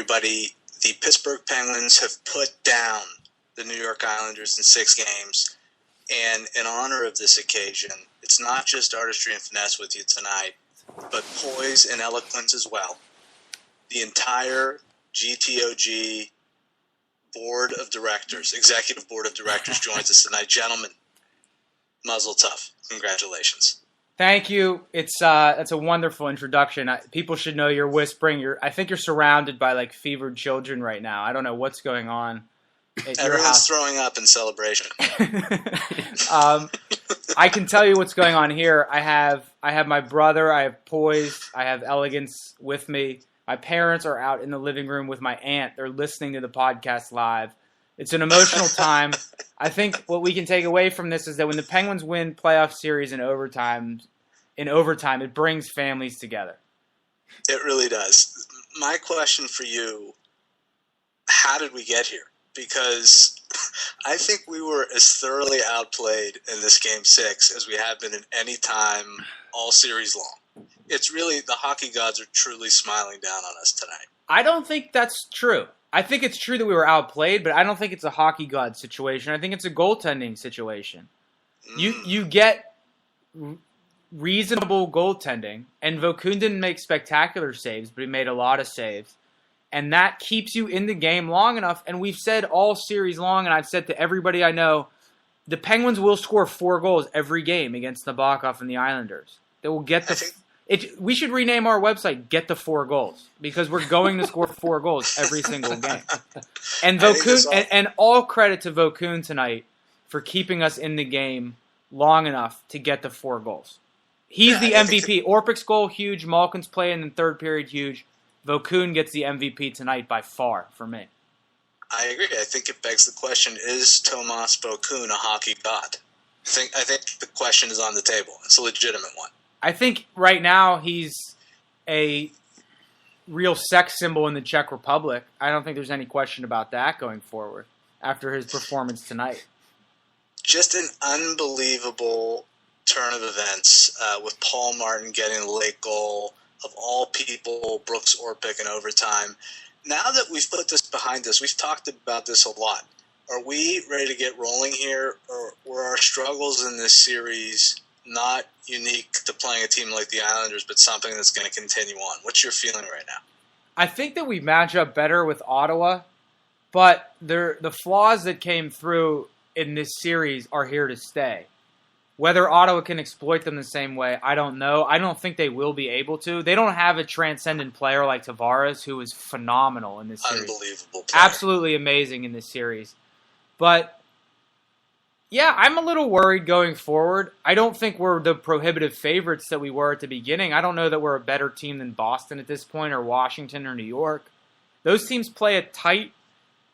everybody. The Pittsburgh Penguins have put down the New York Islanders in 6 games. And in honor of this occasion, it's not just artistry and finesse with you tonight, but poise and eloquence as well. The entire GTOG board of directors, executive board of directors joins us tonight. Gentlemen, muzzle tough. Congratulations. Thank you. That's a wonderful introduction. People should know you're whispering. I think you're surrounded by like fevered children right now. I don't know what's going on at your house. Everyone's throwing up in celebration. I can tell you what's going on here. I have my brother. I have poise. I have elegance with me. My parents are out in the living room with my aunt. They're listening to the podcast live. It's an emotional time. I think what we can take away from this is that when the Penguins win playoff series in overtime, it brings families together. It really does. My question for you, how did we get here? Because I think we were as thoroughly outplayed in this Game 6 as we have been in any time all series long. It's really, the hockey gods are truly smiling down on us tonight. I don't think that's true. I think it's true that we were outplayed, but I don't think it's a hockey god situation. I think it's a goaltending situation. You get reasonable goaltending, and Vokun didn't make spectacular saves, but he made a lot of saves. And that keeps you in the game long enough. And we've said all series long, and I've said to everybody I know, the Penguins will score 4 goals every game against Nabokov and the Islanders. They will get we should rename our website "Get the 4 Goals" because we're going to score 4 goals every single game. And Vokun, and all credit to Vokun tonight for keeping us in the game long enough to get the 4 goals. He's the MVP. Orpik's goal, huge. Malkin's play in the third period, huge. Vokun gets the MVP tonight by far for me. I agree. I think it begs the question, is Tomas Vokun a hockey god? I think the question is on the table. It's a legitimate one. I think right now he's a real sex symbol in the Czech Republic. I don't think there's any question about that going forward after his performance tonight. Just an unbelievable turn of events with Paul Martin getting the late goal. Of all people, Brooks Orpik in overtime. Now that we've put this behind us, we've talked about this a lot. Are we ready to get rolling here, or were our struggles in this series not unique to playing a team like the Islanders, but something that's going to continue on? What's your feeling right now? I think that we match up better with Ottawa, but the flaws that came through in this series are here to stay. Whether Ottawa can exploit them the same way, I don't know. I don't think they will be able to. They don't have a transcendent player like Tavares, who is phenomenal in this series. Unbelievable player. Absolutely amazing in this series. But, yeah, I'm a little worried going forward. I don't think we're the prohibitive favorites that we were at the beginning. I don't know that we're a better team than Boston at this point, or Washington, or New York. Those teams play a tight,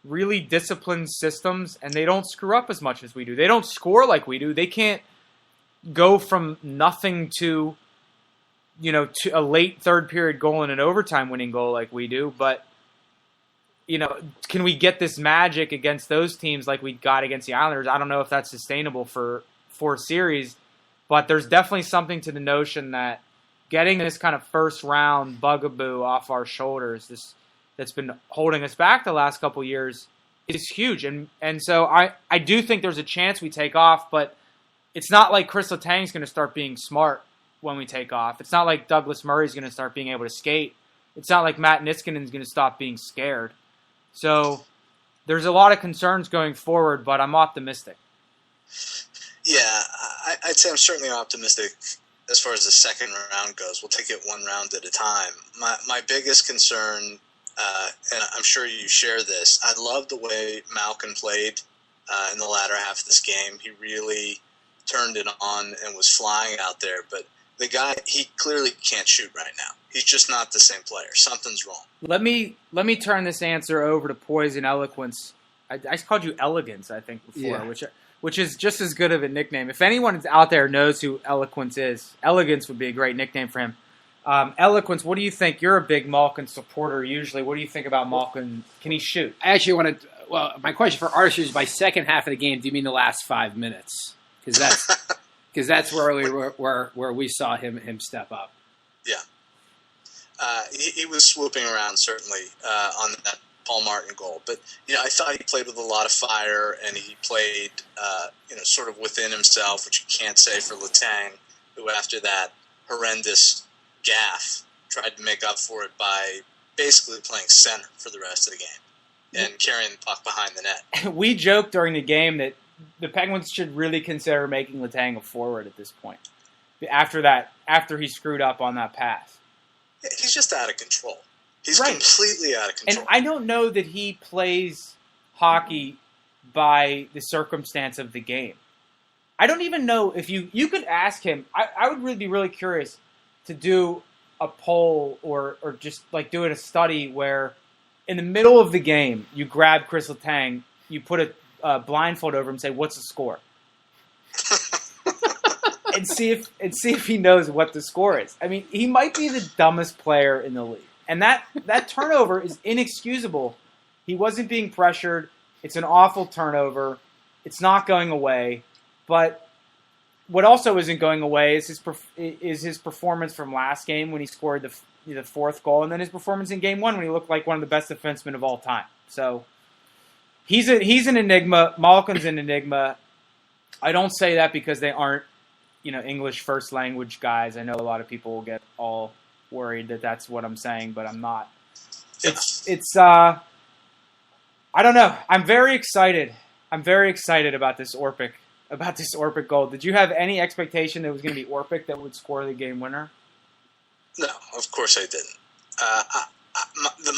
really disciplined systems, and they don't screw up as much as we do. They don't score like we do. They can't go from nothing to a late third period goal and an overtime winning goal like we do. But, can we get this magic against those teams like we got against the Islanders? I don't know if that's sustainable for 4 series, but there's definitely something to the notion that getting this kind of first round bugaboo off our shoulders, that's been holding us back the last couple years, is huge. And so I do think there's a chance we take off, but it's not like Chris Letang's going to start being smart when we take off. It's not like Douglas Murray's going to start being able to skate. It's not like Matt Niskanen's going to stop being scared. So there's a lot of concerns going forward, but I'm optimistic. Yeah, I'd say I'm certainly optimistic as far as the second round goes. We'll take it one round at a time. My biggest concern, and I'm sure you share this, I love the way Malkin played in the latter half of this game. He really turned it on and was flying out there, but the guy, he clearly can't shoot right now. He's just not the same player. Something's wrong. Let me turn this answer over to Poise and Eloquence. I called you Elegance, I think, before, yeah. which is just as good of a nickname. If anyone out there knows who Eloquence is, Elegance would be a great nickname for him. Eloquence, what do you think? You're a big Malkin supporter usually. What do you think about Malkin? Can he shoot? I actually want to – well, my question for artistry is by second half of the game, do you mean the last 5 minutes? Because that's where we saw him step up. Yeah. He was swooping around certainly on that Paul Martin goal, but I thought he played with a lot of fire, and he played sort of within himself, which you can't say for Letang, who after that horrendous gaffe tried to make up for it by basically playing center for the rest of the game and carrying the puck behind the net. We joked during the game that the Penguins should really consider making Letang a forward at this point. After he screwed up on that pass. He's just out of control. He's right. Completely out of control. And I don't know that he plays hockey by the circumstance of the game. I don't even know if you could ask him. I would really be really curious to do a poll or just like doing a study where in the middle of the game you grab Chris Letang, you put a blindfold over him and say, "What's the score?" and see if he knows what the score is. I mean, he might be the dumbest player in the league. And that turnover is inexcusable. He wasn't being pressured. It's an awful turnover. It's not going away. But what also isn't going away is his performance from last game when he scored the fourth goal, and then his performance in Game 1 when he looked like one of the best defensemen of all time. So he's an enigma. Malkin's an enigma. I don't say that because they aren't English first language guys. I know a lot of people will get all worried that that's what I'm saying, but I'm not. It's I don't know. I'm very excited. About this Orpik goal. Did you have any expectation that it was going to be Orpik that would score the game winner? No, of course I didn't.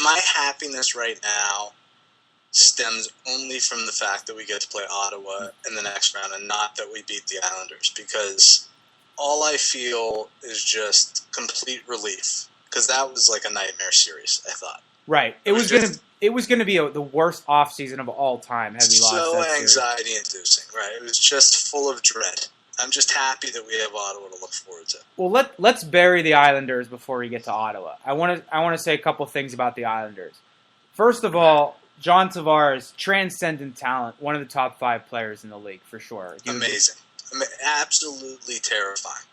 My happiness right now stems only from the fact that we get to play Ottawa in the next round and not that we beat the Islanders, because all I feel is just complete relief, because that was like a nightmare series, I thought. Right. It was gonna be the worst offseason of all time had we lost that series. So anxiety-inducing, right? It was just full of dread. I'm just happy that we have Ottawa to look forward to. Well, let's bury the Islanders before we get to Ottawa. I want to say a couple things about the Islanders. First of all, John Tavares, transcendent talent, one of the top 5 players in the league for sure. Amazing. Absolutely terrifying.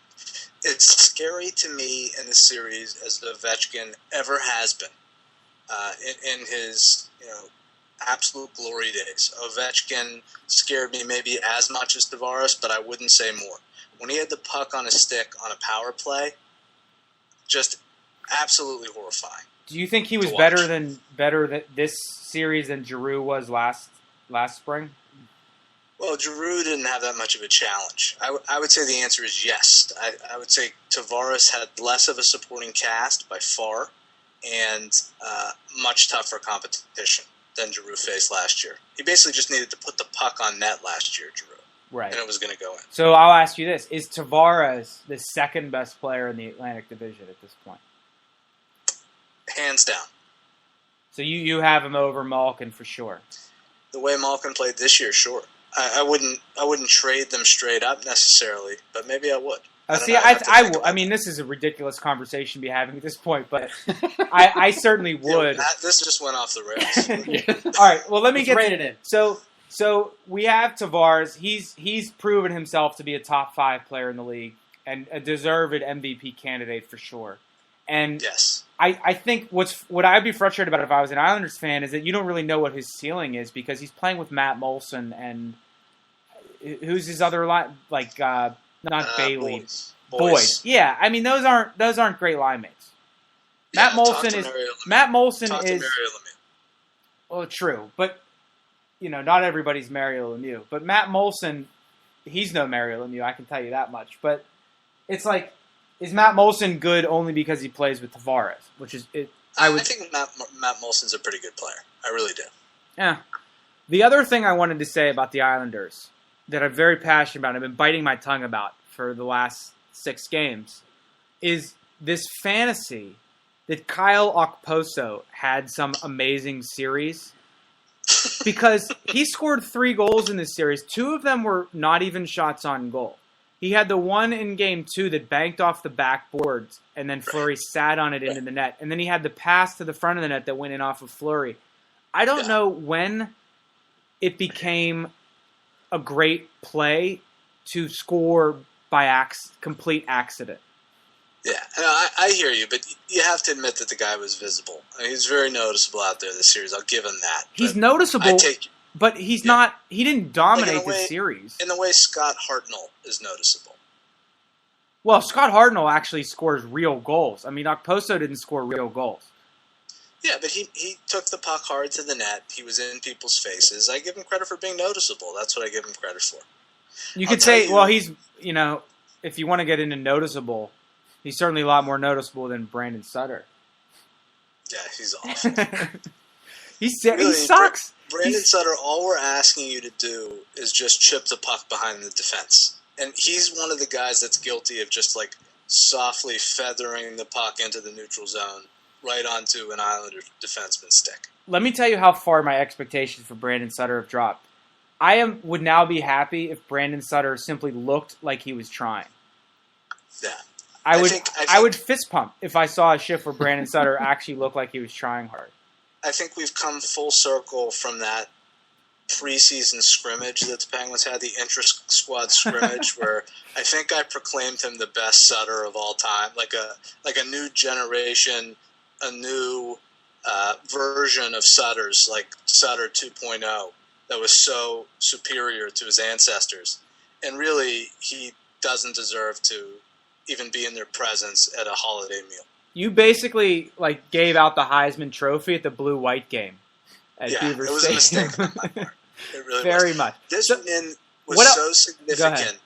It's scary to me in the series as Ovechkin ever has been in his absolute glory days. Ovechkin scared me maybe as much as Tavares, but I wouldn't say more. When he had the puck on his stick on a power play, just absolutely horrifying. Do you think he was better than this series than Giroux was last spring? Well, Giroux didn't have that much of a challenge. I would say the answer is yes. I would say Tavares had less of a supporting cast by far, and much tougher competition than Giroux faced last year. He basically just needed to put the puck on net last year, Giroux. Right. And it was going to go in. So I'll ask you this. Is Tavares the second best player in the Atlantic Division at this point? Hands down. So you have him over Malkin for sure. The way Malkin played this year, sure. I wouldn't trade them straight up necessarily, but maybe I would. I mean, this is a ridiculous conversation to be having at this point, but I certainly would. This just went off the rails. All right, well, let me get it in. So we have Tavares. He's proven himself to be a top 5 player in the league and a deserved MVP candidate for sure. And yes. I think what I'd be frustrated about if I was an Islanders fan is that you don't really know what his ceiling is, because he's playing with Matt Molson and who's his other line, like not Bailey. Boyd. Yeah, I mean those aren't great line mates. Yeah, Matt Molson talk is to Mario Lemieux. Well, true, but not everybody's Mario Lemieux. But Matt Molson, he's no Mario Lemieux, I can tell you that much. But it's like, is Matt Molson good only because he plays with Tavares? Which is it. I think Matt Molson's a pretty good player. I really do. Yeah. The other thing I wanted to say about the Islanders that I'm very passionate about, I've been biting my tongue about for the last 6 games, is this fantasy that Kyle Okposo had some amazing series, because he scored 3 goals in this series. 2 of them were not even shots on goal. He had the one in Game 2 that banked off the backboards, and then Fleury sat on it into the net. And then he had the pass to the front of the net that went in off of Fleury. I don't know when it became a great play to score by complete accident. Yeah, no, I hear you, but you have to admit that the guy was visible. I mean, he's very noticeable out there this series. I'll give him that. He's But noticeable, but he's not. He didn't dominate like this series. In the way Scott Hartnell is noticeable. Well, Scott Hartnell actually scores real goals. I mean, Okposo didn't score real goals. Yeah, but he took the puck hard to the net. He was in people's faces. I give him credit for being noticeable. That's what I give him credit for. You could say, well, he's, if you want to get into noticeable, he's certainly a lot more noticeable than Brandon Sutter. Yeah, he's awful. He sucks. Brandon Sutter, all we're asking you to do is just chip the puck behind the defense. And he's one of the guys that's guilty of just like softly feathering the puck into the neutral zone right onto an Islander defenseman's stick. Let me tell you how far my expectations for Brandon Sutter have dropped. Would now be happy if Brandon Sutter simply looked like he was trying. Yeah. I would fist pump if I saw a shift where Brandon Sutter actually looked like he was trying hard. I think we've come full circle from that preseason scrimmage that the Penguins had, the intra-squad scrimmage, where I think I proclaimed him the best Sutter of all time, like a new generation, a new version of Sutters, like Sutter 2.0, that was so superior to his ancestors. And really, he doesn't deserve to even be in their presence at a holiday meal. You basically gave out the Heisman Trophy at the Blue-White game at Beaver State. It was a mistake on my part. It really Very was. much. This win was so significant.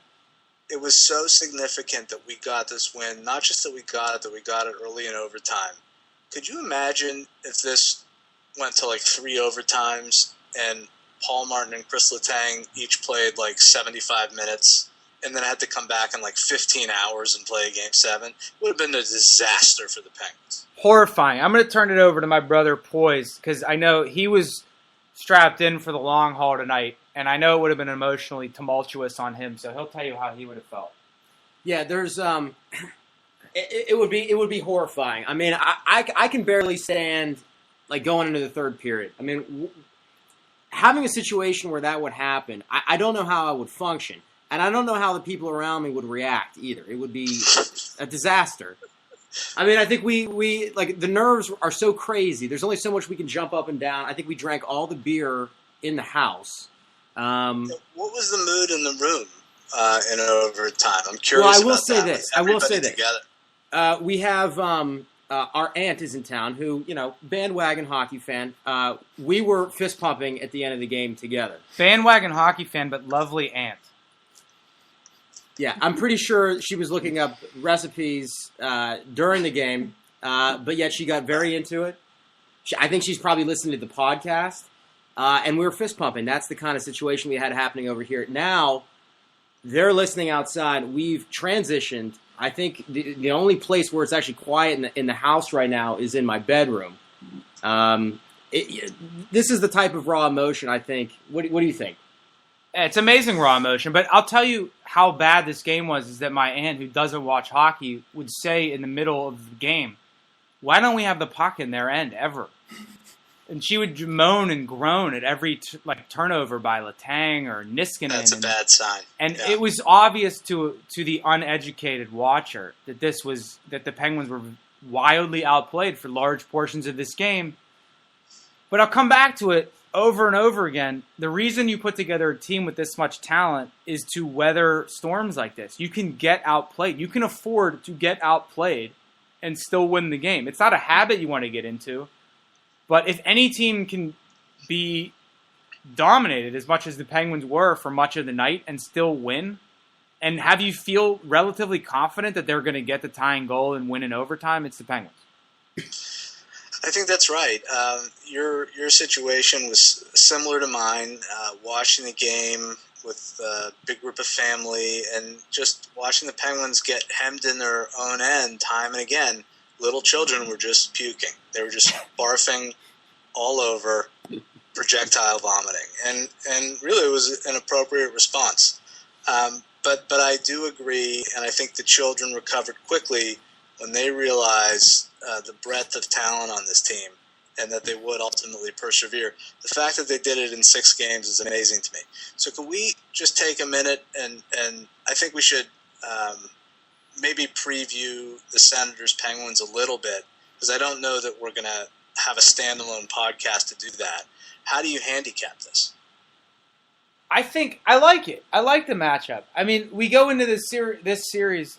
It was so significant that we got this win. Not just that we got it early in overtime. Could you imagine if this went to 3 overtimes and Paul Martin and Chris Letang each played 75 minutes and then had to come back in 15 hours and play a Game 7? It would have been a disaster for the Penguins. Horrifying. I'm going to turn it over to my brother Poise because I know he was strapped in for the long haul tonight, and I know it would have been emotionally tumultuous on him, so he'll tell you how he would have felt. Yeah, there's it would be horrifying. I mean, I can barely stand going into the third period. I mean, having a situation where that would happen, I don't know how I would function, and I don't know how the people around me would react either. It would be a disaster. I mean, I think we the nerves are so crazy. There's only so much we can jump up and down. I think we drank all the beer in the house. What was the mood in the room in overtime? I'm curious. Well, I will say this. We have our aunt is in town, who bandwagon hockey fan. We were fist pumping at the end of the game together. Bandwagon hockey fan, but lovely aunt. Yeah, I'm pretty sure she was looking up recipes during the game, but yet she got very into it. I think she's probably listened to the podcast, and we were fist pumping. That's the kind of situation we had happening over here. Now, they're listening outside. We've transitioned. I think the only place where it's actually quiet in the house right now is in my bedroom. This is the type of raw emotion, I think. What do you think? It's amazing raw emotion, but I'll tell you how bad this game was is that my aunt, who doesn't watch hockey, would say in the middle of the game, why don't we have the puck in their end ever? And she would moan and groan at every turnover by Letang or Niskanen. That's a bad sign. And It was obvious to the uneducated watcher that the Penguins were wildly outplayed for large portions of this game. But I'll come back to it over and over again. The reason you put together a team with this much talent is to weather storms like this. You can get outplayed. You can afford to get outplayed and still win the game. It's not a habit you want to get into. But if any team can be dominated as much as the Penguins were for much of the night and still win, and have you feel relatively confident that they're going to get the tying goal and win in overtime, it's the Penguins. I think that's right. Your situation was similar to mine, watching the game with a big group of family and just watching the Penguins get hemmed in their own end time and again. Little children were just puking. They were just barfing all over, projectile vomiting. And really it was an appropriate response. But I do agree, and I think the children recovered quickly when they realized the breadth of talent on this team and that they would ultimately persevere. The fact that they did it in 6 games is amazing to me. So can we just take a minute and I think we should maybe preview the Senators Penguins a little bit, because I don't know that we're going to have a standalone podcast to do that. How do you handicap this? I think I like it. I like the matchup. I mean, we go into this series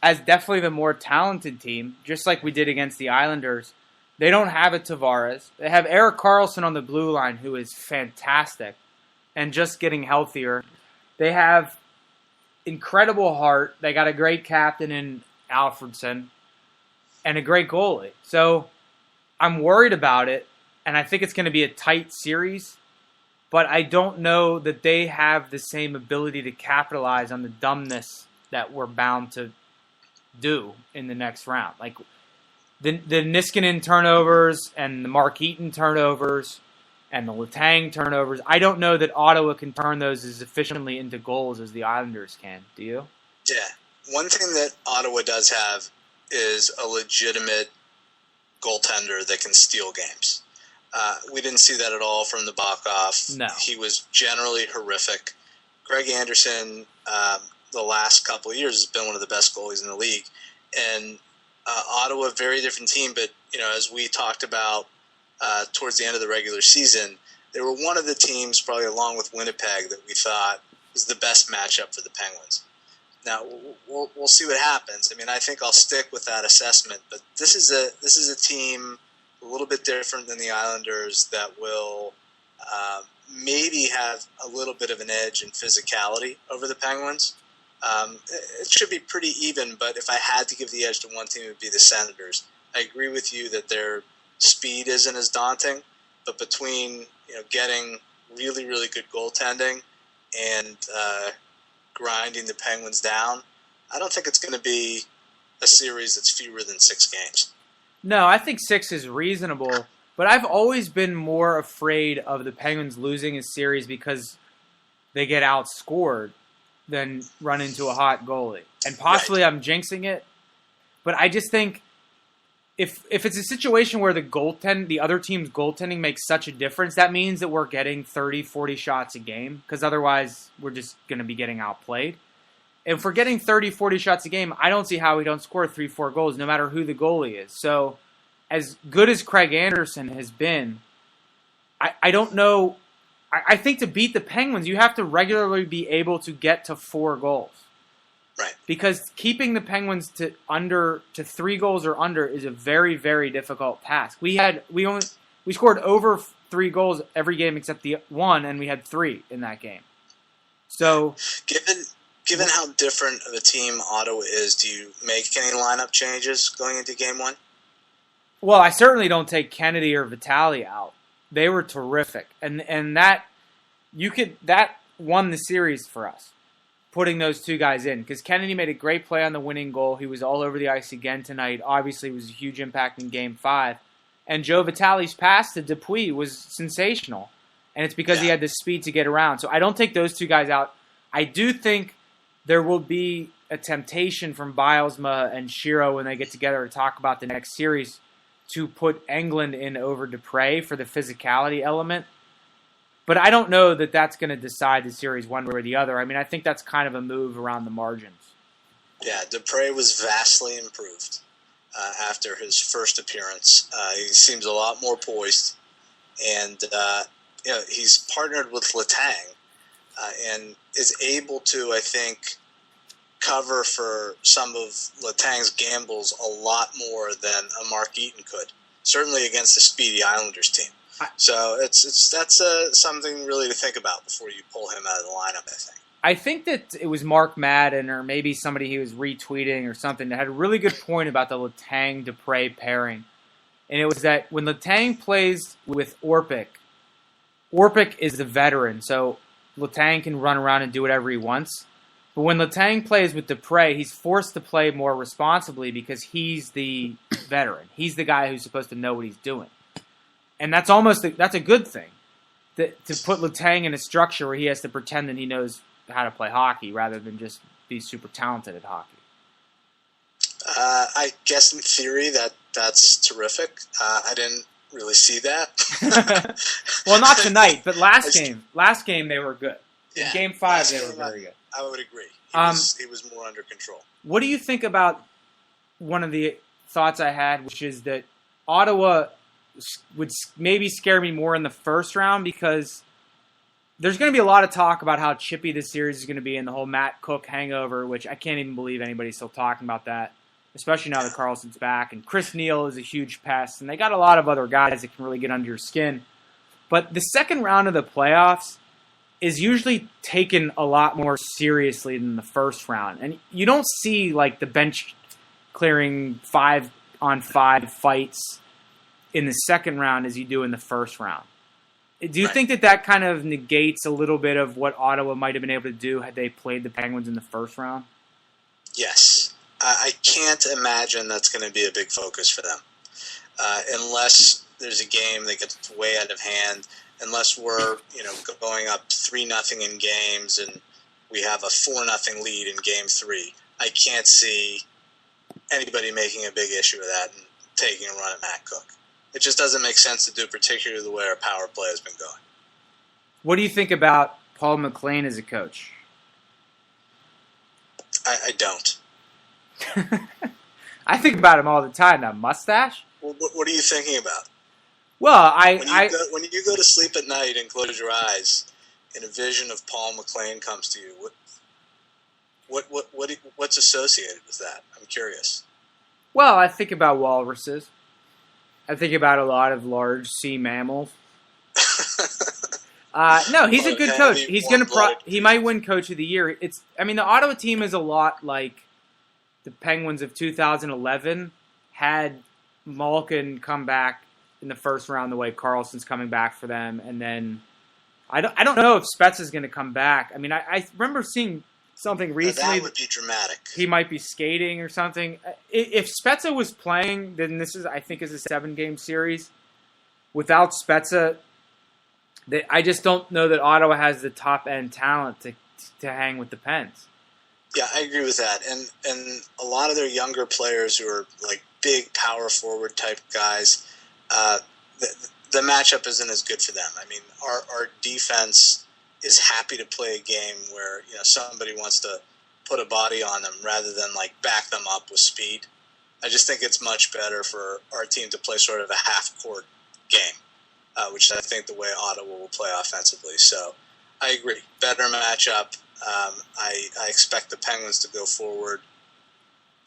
as definitely the more talented team, just like we did against the Islanders. They don't have a Tavares. They have Erik Karlsson on the blue line, who is fantastic and just getting healthier. They have incredible heart. They got a great captain in Alfredson and a great goalie. So I'm worried about it, and I think it's going to be a tight series, but I don't know that they have the same ability to capitalize on the dumbness that we're bound to do in the next round. Like the Niskanen turnovers and the Mark Eaton turnovers and the Letang turnovers, I don't know that Ottawa can turn those as efficiently into goals as the Islanders can. Do you? Yeah. One thing that Ottawa does have is a legitimate goaltender that can steal games. We didn't see that at all from the Backoff. No. He was generally horrific. Greg Anderson, the last couple of years, has been one of the best goalies in the league. And Ottawa, very different team, but as we talked about towards the end of the regular season, they were one of the teams, probably along with Winnipeg, that we thought was the best matchup for the Penguins. Now we'll see what happens. I mean, I think I'll stick with that assessment, but this is a team a little bit different than the Islanders that will maybe have a little bit of an edge in physicality over the Penguins. It should be pretty even, but if I had to give the edge to one team, it would be the Senators. I agree with you that their speed isn't as daunting, but between getting really, really good goaltending and grinding the Penguins down, I don't think it's going to be a series that's fewer than 6 games. No, I think 6 is reasonable, but I've always been more afraid of the Penguins losing a series because they get outscored than run into a hot goalie. And possibly right. I'm jinxing it, but I just think if it's a situation where the other team's goaltending makes such a difference, that means that we're getting 30, 40 shots a game, because otherwise we're just going to be getting outplayed. If we're getting 30, 40 shots a game, I don't see how we don't score 3, 4 goals, no matter who the goalie is. So as good as Craig Anderson has been, I don't know. I think to beat the Penguins, you have to regularly be able to get to 4 goals. Right. Because keeping the Penguins to 3 goals or under is a very, very difficult task. We scored over 3 goals every game except the one, and we had 3 in that game. So given how different of a team Ottawa is, do you make any lineup changes going into game 1? Well, I certainly don't take Kennedy or Vitale out. They were terrific, and that won the series for us, putting those 2 guys in, because Kennedy made a great play on the winning goal. He was all over the ice again tonight. Obviously, it was a huge impact in Game 5. And Joe Vitale's pass to Dupuis was sensational, and it's because he had the speed to get around. So I don't take those 2 guys out. I do think there will be a temptation from Bilesma and Shiro when they get together to talk about the next series to put Englund in over Dupre for the physicality element. But I don't know that that's going to decide the series one way or the other. I mean, I think that's kind of a move around the margins. Yeah, Dupre was vastly improved after his first appearance. He seems a lot more poised. And he's partnered with Letang and is able to, I think, cover for some of Letang's gambles a lot more than a Mark Eaton could, certainly against the speedy Islanders team. So that's something really to think about before you pull him out of the lineup, I think. I think that it was Mark Madden or maybe somebody he was retweeting or something that had a really good point about the Letang-Dupre pairing. And it was that when Letang plays with Orpik is the veteran, so Letang can run around and do whatever he wants. But when Letang plays with Dupre, he's forced to play more responsibly because he's the veteran. He's the guy who's supposed to know what he's doing. And that's a good thing, to put Letang in a structure where he has to pretend that he knows how to play hockey rather than just be super talented at hockey. I guess in theory that's terrific. I didn't really see that. Well, not tonight, but last game they were good. In Game 5 they were very good. I would agree. He was more under control. What do you think about one of the thoughts I had, which is that Ottawa would maybe scare me more in the first round because there's going to be a lot of talk about how chippy this series is going to be and the whole Matt Cook hangover, which I can't even believe anybody's still talking about that, especially now that Carlson's back. And Chris Neal is a huge pest, and they got a lot of other guys that can really get under your skin. But the second round of the playoffs is usually taken a lot more seriously than the first round. And you don't see like the bench clearing 5-on-5 fights in the second round as you do in the first round. Do you think that kind of negates a little bit of what Ottawa might have been able to do had they played the Penguins in the first round? Yes. I can't imagine that's going to be a big focus for them. Unless there's a game that gets way out of hand, unless we're going up 3-0 in games and we have a 4-0 lead in Game 3. I can't see anybody making a big issue of that and taking a run at Matt Cook. It just doesn't make sense to do, particularly the way our power play has been going. What do you think about Paul McLean as a coach? I don't. I think about him all the time. That mustache? Well, what are you thinking about? Well, when you go to sleep at night and close your eyes, and a vision of Paul McLean comes to you, what's associated with that? I'm curious. Well, I think about walruses. I think about a lot of large sea mammals. No, he's a good coach. He's he might win Coach of the Year. The Ottawa team is a lot like the Penguins of 2011 had Malkin come back in the first round the way Carlson's coming back for them, and then I don't know if Spezza is going to come back. I mean, I remember seeing something recently. That would be dramatic. He might be skating or something. If Spezza was playing, then this is, I think, is a 7-game series. Without Spezza, I just don't know that Ottawa has the top end talent to hang with the Pens. Yeah, I agree with that. And a lot of their younger players who are like big power forward type guys, the matchup isn't as good for them. I mean, our defense is happy to play a game where somebody wants to put a body on them rather than like back them up with speed. I just think it's much better for our team to play sort of a half-court game, which is I think the way Ottawa will play offensively. So I agree. Better matchup. I expect the Penguins to go forward,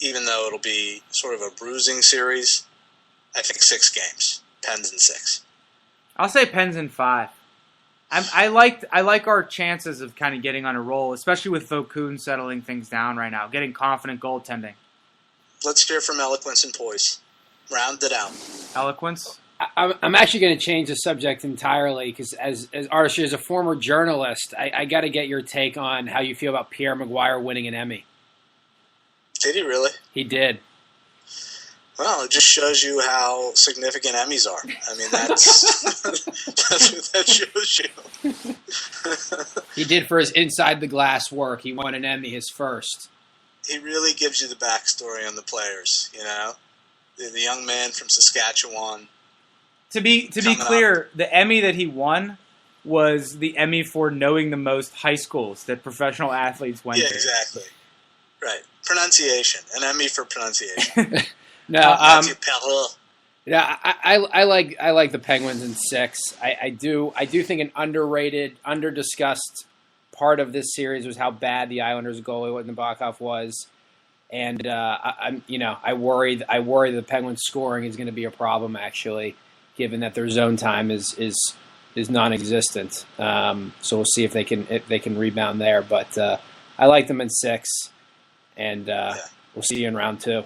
even though it'll be sort of a bruising series. I think 6 games. Pens in 6. I'll say Pens in 5. I like our chances of kind of getting on a roll, especially with Vaucoon settling things down right now, getting confident goaltending. Let's hear from eloquence and poise. Round it out. Eloquence? I'm actually going to change the subject entirely because as Archie, as a former journalist, I got to get your take on how you feel about Pierre Maguire winning an Emmy. Did he really? He did. Well, it just shows you how significant Emmys are. I mean, that's what that shows you. He did for his inside the glass work. He won an Emmy, his first. He really gives you the backstory on the players. The young man from Saskatchewan. To be clear, the Emmy that he won was the Emmy for knowing the most high schools that professional athletes went to. Yeah, exactly. Right. Pronunciation. An Emmy for pronunciation. No, yeah, I like the Penguins in 6. I do think an underrated, under-discussed part of this series was how bad the Islanders goalie Nabokov was, and I worry the Penguins scoring is going to be a problem actually, given that their zone time is non-existent. So we'll see if they can rebound there, but I like them in 6, and we'll see you in round 2.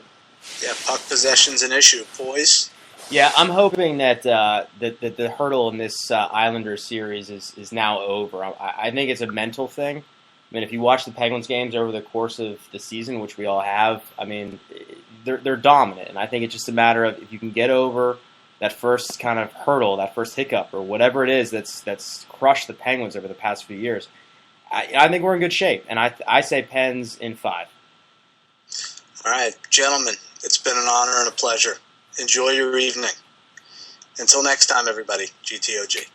Yeah, puck possession's an issue. Poise? Yeah, I'm hoping that the hurdle in this Islanders series is now over. I think it's a mental thing. I mean, if you watch the Penguins games over the course of the season, which we all have, I mean, they're dominant. And I think it's just a matter of if you can get over that first kind of hurdle, that first hiccup, or whatever it is that's crushed the Penguins over the past few years, I think we're in good shape. And I say Pens in 5. All right, gentlemen, it's been an honor and a pleasure. Enjoy your evening. Until next time, everybody, GTOG.